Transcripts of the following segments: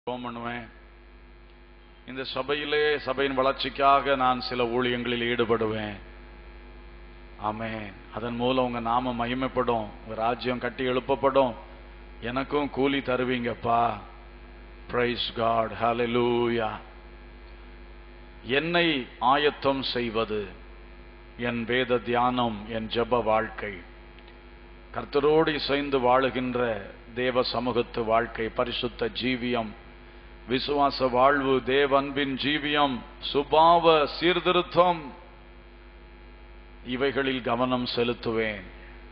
பண்ணுவேன். இந்த சபையிலே சபையின் வளர்ச்சிக்காக நான் சில ஊழியங்களில் ஈடுபடுவேன். ஆமென். அதன் மூலம் உங்க நாம மகிமைப்படும், உங்க ராஜ்யம் கட்டி எழுப்பப்படும். எனக்கும் கூலி தருவீங்கப்பா. Price God. ஹல்லேலூயா. என்னை ஆயத்தம் செய்வது என் வேத தியானம், என் ஜெப வாழ்க்கை, கர்த்தரோடு இசைந்து வாழுகின்ற தேவ சமூகத்து வாழ்க்கை, பரிசுத்த ஜீவியம், விசுவாச வாழ்வு, தேவ அன்பின் ஜீவியம், சுபாவ சீர்திருத்தம், இவைகளில் கவனம் செலுத்துவேன்.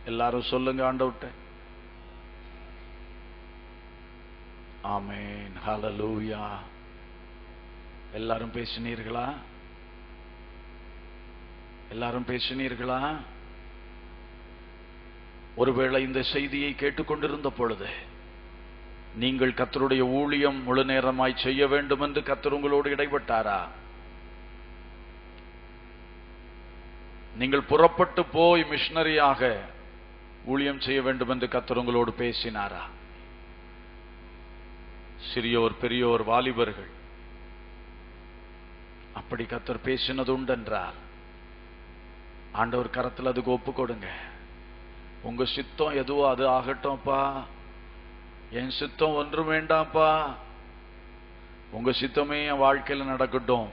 எல்லாரும் சொல்லுங்க ஆண்டவர்ட்ட. ஆமென். ஹல்லேலூயா. எல்லாரும் பேசினீர்களா? எல்லாரும் பேசினீர்களா? ஒருவேளை இந்த செய்தியை கேட்டுக்கொண்டிருந்த பொழுது நீங்கள் கர்த்தருடைய ஊழியம் முழு நேரமாய் செய்ய வேண்டும் என்று கர்த்தர் உங்களோடு இடைப்பட்டாரா? நீங்கள் புறப்பட்டு போய் மிஷனரியாக ஊழியம் செய்ய வேண்டும் என்று கர்த்தர் உங்களோடு பேசினாரா? சிறியோர், பெரியோர், வாலிபர்கள், அப்படி கர்த்தர் பேசினது உண்டென்றால் ஆண்டவர் கரத்தில் அதுக்கு ஒப்பு கொடுங்க. உங்க சித்தம் எதுவோ அது ஆகட்டும்ப்பா, என் சித்தம் ஒன்றும் வேண்டாம்ப்பா, உங்க சித்தமே என் வாழ்க்கையில் நடக்கட்டும்,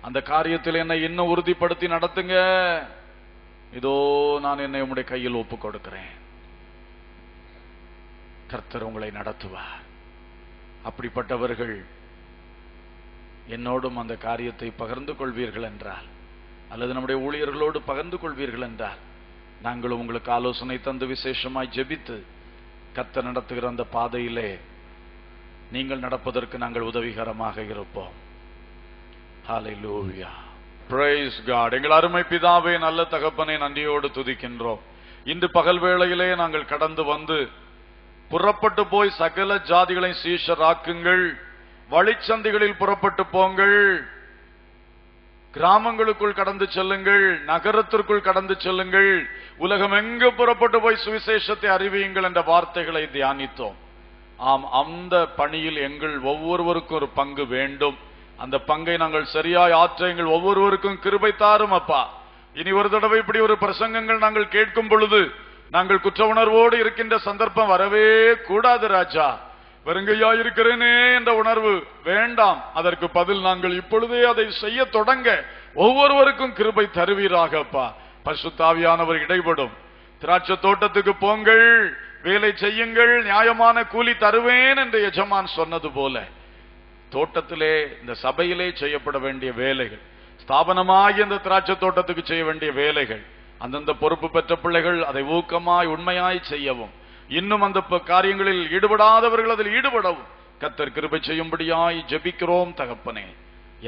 அந்த காரியத்தில் என்னை இன்னும் உறுதிப்படுத்தி நடத்துங்க, இதோ நான் என்னை உம்முடைய கையில் ஒப்பு கொடுக்கிறேன். கர்த்தர் உங்களை நடத்துவார். அப்படிப்பட்டவர்கள் என்னோடும் அந்த காரியத்தை பகிர்ந்து கொள்வீர்கள் என்றால், அல்லது நம்முடைய ஊழியர்களோடு பகிர்ந்து கொள்வீர்கள் என்றால், நாங்களும் உங்களுக்கு ஆலோசனை தந்து விசேஷமாய் ஜெபித்து கர்த்தர் நடத்துகிற அந்த பாதையிலே நீங்கள் நடப்பதற்கு நாங்கள் உதவிகரமாக இருப்போம். ஹல்லேலூயா. Praise God. எங்கள் அருமை பிதாவே, நல்ல தகப்பனை நன்றியோடு துதிக்கின்றோம். இன்று பகல் வேளையிலே நாங்கள் கடந்து வந்து புறப்பட்டு போய் சகல ஜாதிகளை சீஷராக்குங்கள், வழிச்சந்திகளில் புறப்பட்டு போங்கள், கிராமங்களுக்குள் கடந்து செல்லுங்கள், நகரத்திற்குள் கடந்து செல்லுங்கள், உலகம் எங்கு புறப்பட்டு போய் சுவிசேஷத்தை அறிவியுங்கள் என்ற வார்த்தைகளை தியானித்தோம். ஆம், அந்த பணியில் எங்கள் ஒவ்வொருவருக்கும் ஒரு பங்கு வேண்டும். அந்த பங்கை நாங்கள் சரியாய் ஆற்ற எங்கள் ஒவ்வொருவருக்கும் கிருபை தாரும் அப்பா. இனி ஒரு தடவை இப்படி ஒரு பிரசங்கங்கள் நாங்கள் கேட்கும் பொழுது நாங்கள் குற்ற உணர்வோடு இருக்கின்ற சந்தர்ப்பம் வரவே கூடாது ராஜா. வெறுங்கையா இருக்கிறேனே என்ற உணர்வு வேண்டாம். அதற்கு பதில் நாங்கள் இப்பொழுதே அதை செய்ய தொடங்க ஒவ்வொருவருக்கும் கிருபை தருவீராக அப்பா. பரிசுத்த ஆவியானவர் இடைபடும். திராட்சை தோட்டத்துக்கு போங்கள், வேலை செய்யுங்கள், நியாயமான கூலி தருவேன் என்று எஜமான் சொன்னது போல தோட்டத்திலே, இந்த சபையிலே செய்யப்பட வேண்டிய வேலைகள், ஸ்தாபனமாகி அந்த திராட்சை தோட்டத்துக்கு செய்ய வேண்டிய வேலைகள், அந்தந்த பொறுப்பு பெற்ற பிள்ளைகள் அதை ஊக்கமாய் உண்மையாய் செய்யவும், இன்னும் அந்த காரியங்களில் ஈடுபடாதவர்கள் அதில் ஈடுபடவும் கர்த்தர் கிருபை செய்யும்படியாய் ஜெபிக்கிறோம் தகப்பனே.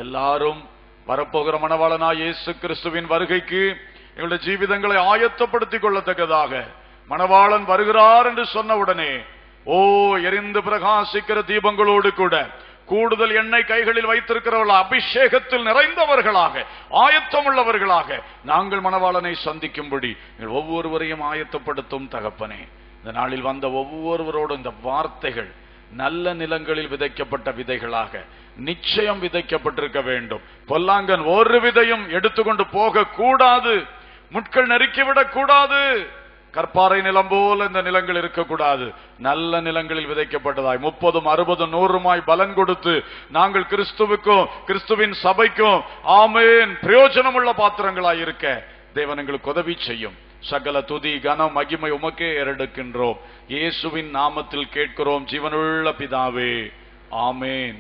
எல்லாரும் வரப்போகிற மணவாளனாய் இயேசு கிறிஸ்துவின் வருகைக்கு எங்களுடைய ஜீவிதங்களை ஆயத்தப்படுத்திக் கொள்ளத்தக்கதாக, மணவாளன் வருகிறார் என்று சொன்ன உடனே எரிந்து பிரகாசிக்கிற தீபங்களோடு கூட கூடுதல் எண்ணெய் கைகளில் வைத்திருக்கிறவர்கள், அபிஷேகத்தில் நிறைந்தவர்களாக, ஆயத்தம் உள்ளவர்களாக நாங்கள் மணவாளனை சந்திக்கும்படி ஒவ்வொருவரையும் ஆயத்தப்படுத்தும் தகப்பனே. இந்த நாளில் வந்த ஒவ்வொருவரோடும் இந்த வார்த்தைகள் நல்ல நிலங்களில் விதைக்கப்பட்ட விதைகளாக நிச்சயம் விதைக்கப்பட்டிருக்க வேண்டும். பொல்லாங்கன் ஒரு விதையும் எடுத்துக்கொண்டு போக கூடாது, முட்கள் நெருக்கிவிடக் கூடாது. கற்பாறை நிலம் போல இந்த நிலங்கள் இருக்கக்கூடாது. நல்ல நிலங்களில் விதைக்கப்பட்டதாய் 30, 60, 100 பலன் கொடுத்து நாங்கள் கிறிஸ்துவுக்கும் கிறிஸ்துவின் சபைக்கும் ஆமென் பிரயோஜனம் உள்ள பாத்திரங்களாய் இருக்க தேவன் எங்களுக்கு உதவி செய்யும். சகல துதி கனம் மகிமை உமக்கே ஏறெடுக்கின்றோம். இயேசுவின் நாமத்தில் கேட்கிறோம் ஜீவனுள்ள பிதாவே. ஆமென்.